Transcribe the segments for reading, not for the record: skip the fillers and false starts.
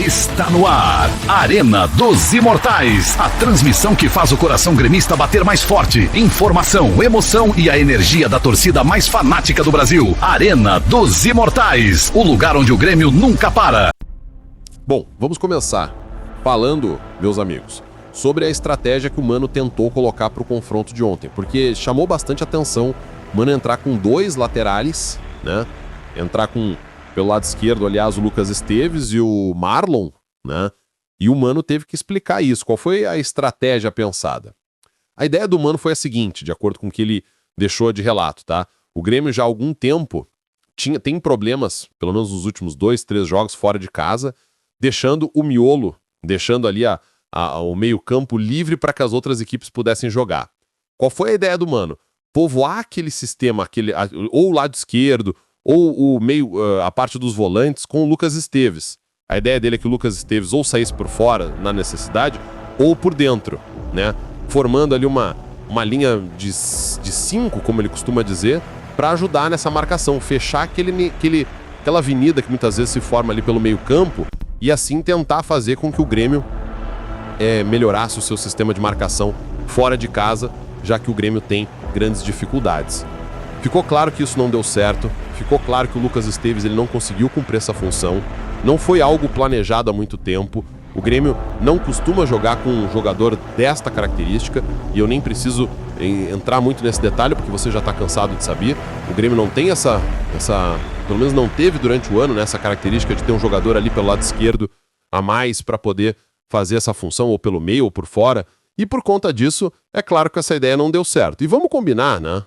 Está no ar, Arena dos Imortais. A transmissão que faz o coração gremista bater mais forte. Informação, emoção e a energia da torcida mais fanática do Brasil. Arena dos Imortais, o lugar onde o Grêmio nunca para. Bom, vamos começar falando, meus amigos, sobre a estratégia que o Mano tentou colocar para o confronto de ontem, porque chamou bastante atenção o Mano entrar com dois laterais, né? Entrar com, pelo lado esquerdo, aliás, o Lucas Esteves e o Marlon, né? E o Mano teve que explicar isso. Qual foi a estratégia pensada? A ideia do Mano foi a seguinte, de acordo com o que ele deixou de relato, tá? O Grêmio já há algum tempo tem problemas, pelo menos nos últimos 2, 3 jogos fora de casa, deixando o miolo, deixando ali o meio-campo livre para que as outras equipes pudessem jogar. Qual foi a ideia do Mano? Povoar aquele sistema, ou o lado esquerdo, ou a parte dos volantes com o Lucas Esteves. A ideia dele é que o Lucas Esteves ou saísse por fora, na necessidade, ou por dentro, né? Formando ali uma linha de 5, como ele costuma dizer, para ajudar nessa marcação, fechar aquela avenida que muitas vezes se forma ali pelo meio-campo e assim tentar fazer com que o Grêmio melhorasse o seu sistema de marcação fora de casa, já que o Grêmio tem grandes dificuldades. Ficou claro que isso não deu certo, ficou claro que o Lucas Esteves ele não conseguiu cumprir essa função, não foi algo planejado há muito tempo. O Grêmio não costuma jogar com um jogador desta característica, e eu nem preciso entrar muito nesse detalhe, porque você já está cansado de saber. O Grêmio não tem pelo menos não teve durante o ano, né, essa característica de ter um jogador ali pelo lado esquerdo a mais para poder fazer essa função, ou pelo meio ou por fora, e por conta disso, é claro que essa ideia não deu certo. E vamos combinar, né?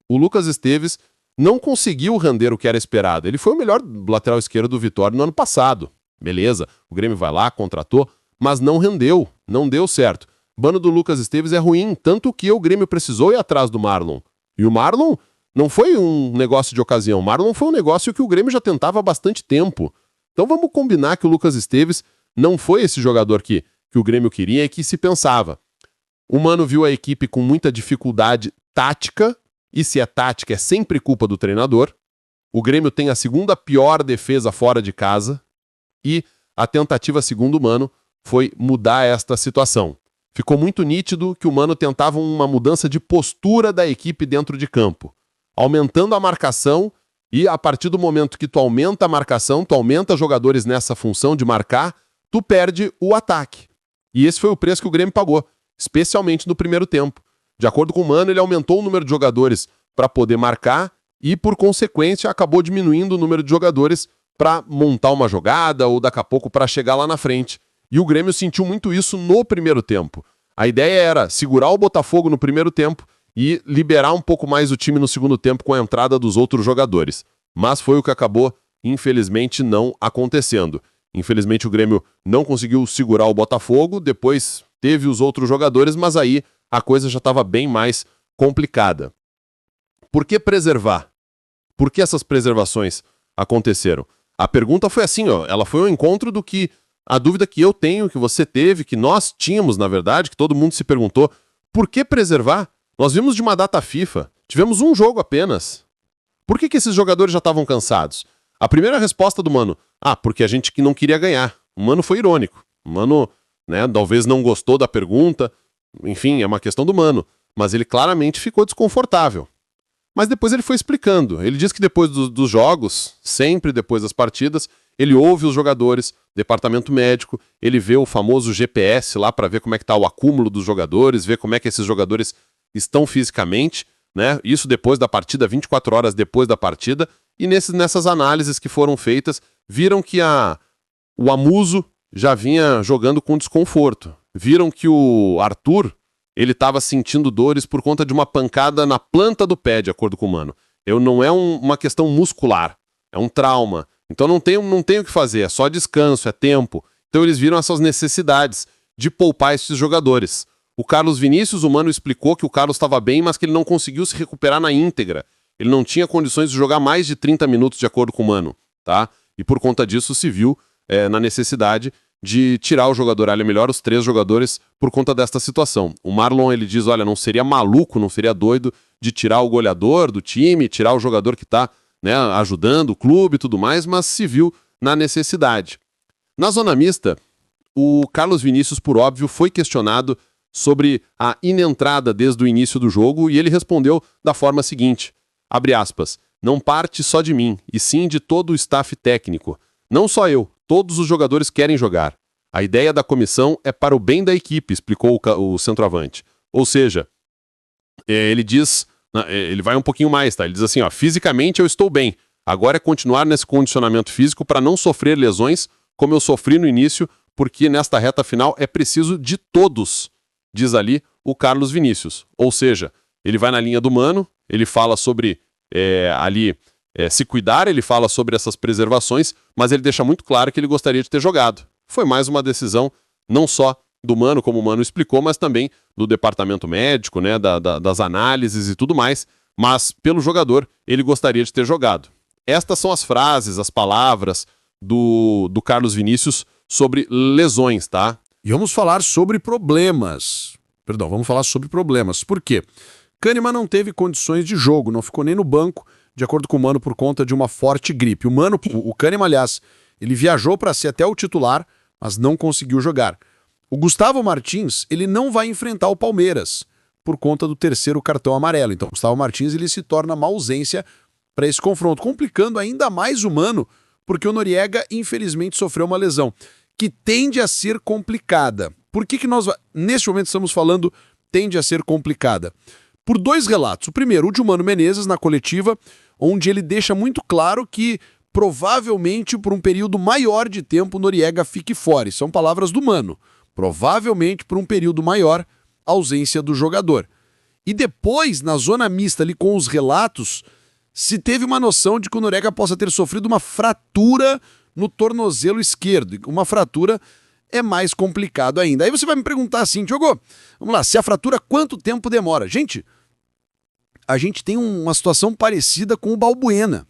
O Lucas Esteves não conseguiu render o que era esperado. Ele foi o melhor lateral esquerdo do Vitória no ano passado. Beleza, o Grêmio vai lá, contratou, mas não rendeu, não deu certo. O bando do Lucas Esteves é ruim, tanto que o Grêmio precisou ir atrás do Marlon. E o Marlon não foi um negócio de ocasião, o Marlon foi um negócio que o Grêmio já tentava há bastante tempo. Então vamos combinar que o Lucas Esteves não foi esse jogador que o Grêmio queria e que se pensava. O Mano viu a equipe com muita dificuldade tática, e se é tática é sempre culpa do treinador. O Grêmio tem a segunda pior defesa fora de casa, e a tentativa, segundo o Mano, foi mudar esta situação. Ficou muito nítido que o Mano tentava uma mudança de postura da equipe dentro de campo, aumentando a marcação, e a partir do momento que tu aumenta a marcação, tu aumenta jogadores nessa função de marcar, tu perde o ataque. E esse foi o preço que o Grêmio pagou, especialmente no primeiro tempo. De acordo com o Mano, ele aumentou o número de jogadores para poder marcar e, por consequência, acabou diminuindo o número de jogadores para montar uma jogada ou daqui a pouco para chegar lá na frente. E o Grêmio sentiu muito isso no primeiro tempo. A ideia era segurar o Botafogo no primeiro tempo e liberar um pouco mais o time no segundo tempo com a entrada dos outros jogadores. Mas foi o que acabou, infelizmente, não acontecendo. Infelizmente o Grêmio não conseguiu segurar o Botafogo, depois teve os outros jogadores, mas aí a coisa já estava bem mais complicada. Por que preservar? Por que essas preservações aconteceram? A pergunta foi assim, ela foi um encontro do que a dúvida que eu tenho, que você teve, que nós tínhamos, na verdade, que todo mundo se perguntou, por que preservar? Nós vimos de uma data FIFA, tivemos um jogo apenas. Por que esses jogadores já estavam cansados? A primeira resposta do Mano, porque a gente que não queria ganhar. O Mano foi irônico. O Mano, né, talvez não gostou da pergunta, enfim, é uma questão do Mano, mas ele claramente ficou desconfortável. Mas depois ele foi explicando. Ele diz que depois dos jogos, sempre depois das partidas, ele ouve os jogadores, departamento médico, ele vê o famoso GPS lá para ver como é que está o acúmulo dos jogadores, ver como é que esses jogadores estão fisicamente, né? Isso depois da partida, 24 horas depois da partida, e nessas análises que foram feitas, viram que o Amuso já vinha jogando com desconforto. Viram que o Arthur, ele estava sentindo dores por conta de uma pancada na planta do pé, de acordo com o Mano. Não é uma questão muscular, é um trauma. Então não tem o que fazer, é só descanso, é tempo. Então eles viram essas necessidades de poupar esses jogadores. O Carlos Vinícius, o Mano explicou que o Carlos estava bem, mas que ele não conseguiu se recuperar na íntegra. Ele não tinha condições de jogar mais de 30 minutos, de acordo com o Mano, tá? E por conta disso se viu na necessidade de tirar o jogador, melhor os 3 jogadores por conta desta situação. O Marlon, ele diz, olha, não seria maluco, não seria doido de tirar o goleador do time, tirar o jogador que está, né, ajudando o clube e tudo mais, mas se viu na necessidade. Na zona mista, o Carlos Vinícius, por óbvio, foi questionado sobre a inentrada desde o início do jogo e ele respondeu da forma seguinte, abre aspas, não parte só de mim, e sim de todo o staff técnico. Não só eu, todos os jogadores querem jogar. A ideia da comissão é para o bem da equipe, explicou o centroavante. Ou seja, ele diz, ele vai um pouquinho mais, tá? Ele diz assim, ó, fisicamente eu estou bem. Agora é continuar nesse condicionamento físico para não sofrer lesões como eu sofri no início, porque nesta reta final é preciso de todos, diz ali o Carlos Vinícius. Ou seja, ele vai na linha do Mano, ele fala sobre se cuidar, ele fala sobre essas preservações, mas ele deixa muito claro que ele gostaria de ter jogado. Foi mais uma decisão não só do Mano, como o Mano explicou, mas também do departamento médico, né, das análises e tudo mais, mas pelo jogador ele gostaria de ter jogado. Estas são as frases, as palavras do Carlos Vinícius sobre lesões, tá? E vamos falar sobre problemas. Por quê? Kahneman não teve condições de jogo, não ficou nem no banco, de acordo com o Mano, por conta de uma forte gripe. O Kahneman, aliás, ele viajou para ser até o titular, mas não conseguiu jogar. O Gustavo Martins, ele não vai enfrentar o Palmeiras, por conta do terceiro cartão amarelo. Então, o Gustavo Martins, ele se torna uma ausência para esse confronto, complicando ainda mais o Mano, porque o Noriega, infelizmente, sofreu uma lesão, que tende a ser complicada. Por que nós, neste momento, estamos falando tende a ser complicada? Por dois relatos. O primeiro, o de Mano Menezes, na coletiva, onde ele deixa muito claro que, provavelmente, por um período maior de tempo, o Noriega fique fora. São palavras do Mano. Provavelmente, por um período maior, a ausência do jogador. E depois, na zona mista, ali com os relatos, se teve uma noção de que o Noriega possa ter sofrido uma fratura no tornozelo esquerdo. Uma fratura é mais complicado ainda. Aí você vai me perguntar assim, Diogo, vamos lá, se a fratura, quanto tempo demora? Gente, a gente tem uma situação parecida com o Balbuena.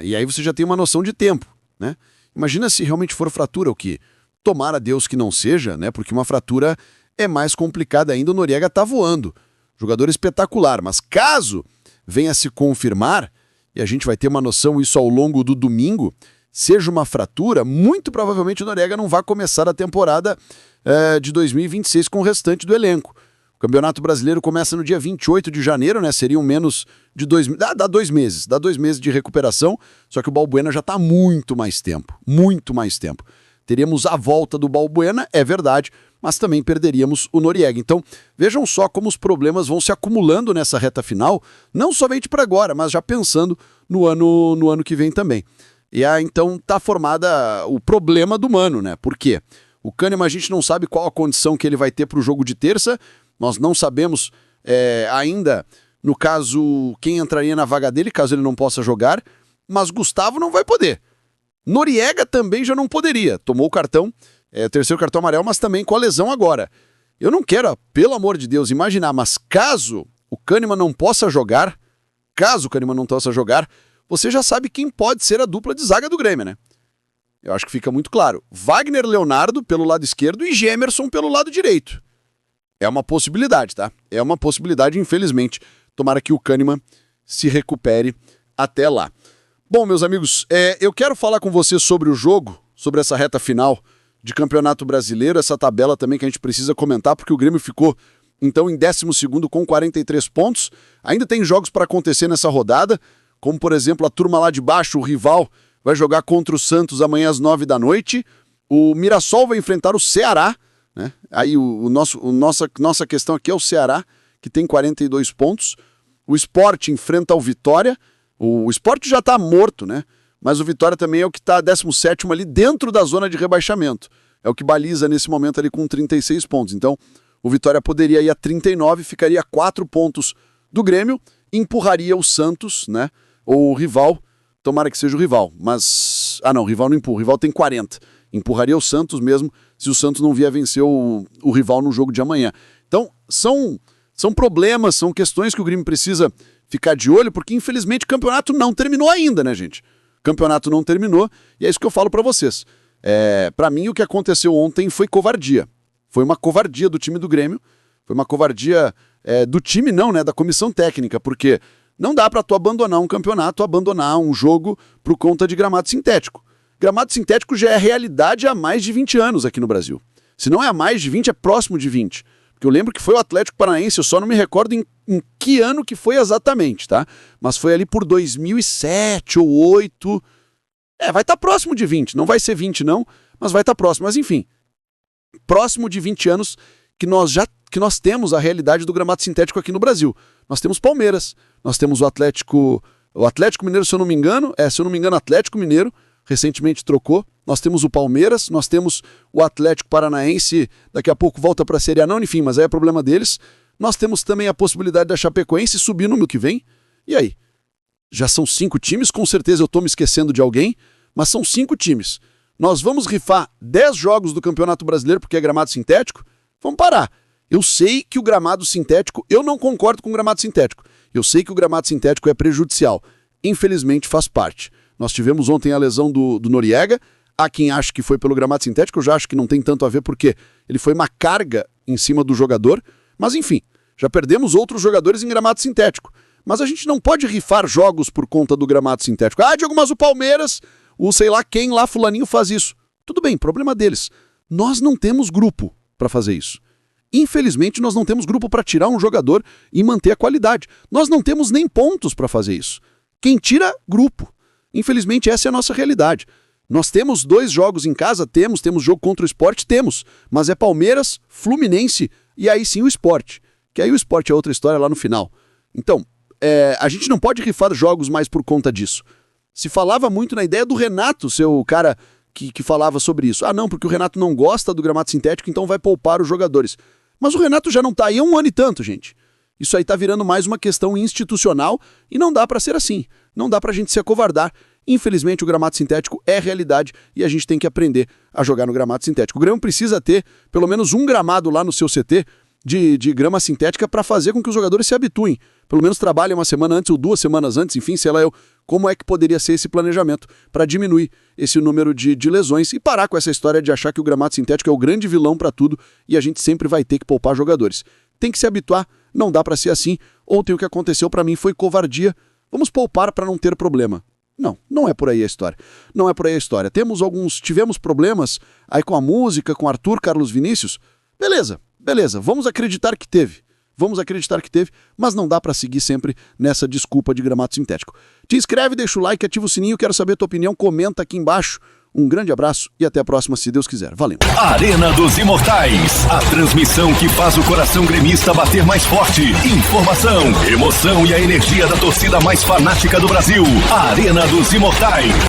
E aí você já tem uma noção de tempo, né? Imagina se realmente for fratura, o que tomara Deus que não seja, né? Porque uma fratura é mais complicada ainda, o Noriega tá voando. Jogador espetacular, mas caso venha se confirmar, e a gente vai ter uma noção isso ao longo do domingo, seja uma fratura, muito provavelmente o Noriega não vai começar a temporada de 2026 com o restante do elenco. O Campeonato Brasileiro começa no dia 28 de janeiro, né? Seriam menos de 2 meses. Dá 2 meses. Dá 2 meses de recuperação, só que o Balbuena já está há muito mais tempo. Muito mais tempo. Teríamos a volta do Balbuena, é verdade, mas também perderíamos o Noriega. Então, vejam só como os problemas vão se acumulando nessa reta final, não somente para agora, mas já pensando no ano que vem também. E aí, então, tá formada o problema do Mano, né? Por quê? O Kahneman, a gente não sabe qual a condição que ele vai ter para o jogo de terça, nós não sabemos ainda, no caso, quem entraria na vaga dele, caso ele não possa jogar, mas Gustavo não vai poder. Noriega também já não poderia, tomou o cartão, o terceiro cartão amarelo, mas também com a lesão agora. Eu não quero, pelo amor de Deus, imaginar, mas caso o Kahneman não possa jogar, você já sabe quem pode ser a dupla de zaga do Grêmio, né? Eu acho que fica muito claro. Wagner Leonardo pelo lado esquerdo e Gemerson pelo lado direito. É uma possibilidade, tá? É uma possibilidade, infelizmente. Tomara que o Kahneman se recupere até lá. Bom, meus amigos, eu quero falar com vocês sobre o jogo, sobre essa reta final de Campeonato Brasileiro, essa tabela também que a gente precisa comentar, porque o Grêmio ficou, então, em 12º com 43 pontos. Ainda tem jogos para acontecer nessa rodada, como, por exemplo, a turma lá de baixo, o rival, vai jogar contra o Santos amanhã às 9 da noite. O Mirassol vai enfrentar o Ceará, né? Aí nossa questão aqui é o Ceará, que tem 42 pontos. O Sport enfrenta o Vitória. O Sport já está morto, né? Mas o Vitória também é o que está 17º ali dentro da zona de rebaixamento. É o que baliza nesse momento ali com 36 pontos. Então, o Vitória poderia ir a 39, ficaria a 4 pontos do Grêmio, empurraria o Santos, né? Ou o rival, tomara que seja o rival. Mas, não, o rival não empurra, o rival tem 40. Empurraria o Santos mesmo se o Santos não vier vencer o rival no jogo de amanhã. Então, são problemas, são questões que o Grêmio precisa ficar de olho, porque infelizmente o campeonato não terminou ainda, né, gente? O campeonato não terminou, e é isso que eu falo pra vocês. Pra mim, o que aconteceu ontem foi covardia. Foi uma covardia do time do Grêmio, foi uma covardia do time não, né, da comissão técnica, porque não dá pra tu abandonar um campeonato, abandonar um jogo por conta de gramado sintético. Gramado sintético já é realidade há mais de 20 anos aqui no Brasil. Se não é há mais de 20, é próximo de 20. Porque eu lembro que foi o Atlético Paranaense, eu só não me recordo em que ano que foi exatamente, tá? Mas foi ali por 2007 ou 2008. Vai estar próximo de 20. Não vai ser 20 não, mas vai estar próximo. Mas enfim, próximo de 20 anos que nós temos a realidade do gramado sintético aqui no Brasil. Nós temos Palmeiras, nós temos o Atlético Mineiro, se eu não me engano, Atlético Mineiro, recentemente trocou. Nós temos o Palmeiras, nós temos o Atlético Paranaense, daqui a pouco volta para a Série A, não, enfim, mas aí é problema deles. Nós temos também a possibilidade da Chapecoense subir no ano que vem. E aí? Já são 5 times, com certeza eu estou me esquecendo de alguém, mas são 5 times. Nós vamos rifar 10 jogos do Campeonato Brasileiro porque é gramado sintético? Vamos parar. Eu sei que o gramado sintético, eu não concordo com o gramado sintético. Eu sei que o gramado sintético é prejudicial. Infelizmente faz parte. Nós tivemos ontem a lesão do Noriega. Há quem acha que foi pelo gramado sintético, eu já acho que não tem tanto a ver porque ele foi uma carga em cima do jogador. Mas enfim, já perdemos outros jogadores em gramado sintético. Mas a gente não pode rifar jogos por conta do gramado sintético. Diogo, mas o Palmeiras, o sei lá quem lá, fulaninho faz isso. Tudo bem, problema deles. Nós não temos grupo para fazer isso. Infelizmente, nós não temos grupo para tirar um jogador e manter a qualidade. Nós não temos nem pontos para fazer isso. Quem tira, grupo. Infelizmente, essa é a nossa realidade. Nós temos 2 jogos em casa, temos jogo contra o Sport, mas é Palmeiras, Fluminense e aí sim o Sport. Que aí o Sport é outra história lá no final. Então, a gente não pode rifar jogos mais por conta disso. Se falava muito na ideia do Renato, seu cara que falava sobre isso. Não, porque o Renato não gosta do gramado sintético, então vai poupar os jogadores. Mas o Renato já não tá aí há 1 ano e tanto, gente. Isso aí tá virando mais uma questão institucional e não dá pra ser assim. Não dá pra gente se acovardar. Infelizmente, o gramado sintético é realidade e a gente tem que aprender a jogar no gramado sintético. O Grêmio precisa ter pelo menos um gramado lá no seu CT de grama sintética para fazer com que os jogadores se habituem. Pelo menos trabalhem 1 semana antes ou 2 semanas antes, enfim, sei lá eu. Como é que poderia ser esse planejamento para diminuir esse número de lesões e parar com essa história de achar que o gramado sintético é o grande vilão para tudo e a gente sempre vai ter que poupar jogadores. Tem que se habituar, não dá para ser assim. Ontem o que aconteceu para mim foi covardia. Vamos poupar para não ter problema. Não é por aí a história. Não é por aí a história. Tivemos problemas aí com a música, com Arthur, Carlos Vinícius. Beleza. Vamos acreditar que teve. Mas não dá pra seguir sempre nessa desculpa de gramado sintético. Te inscreve, deixa o like, ativa o sininho, quero saber a tua opinião, comenta aqui embaixo. Um grande abraço e até a próxima, se Deus quiser. Valeu. Arena dos Imortais, a transmissão que faz o coração gremista bater mais forte. Informação, emoção e a energia da torcida mais fanática do Brasil. Arena dos Imortais.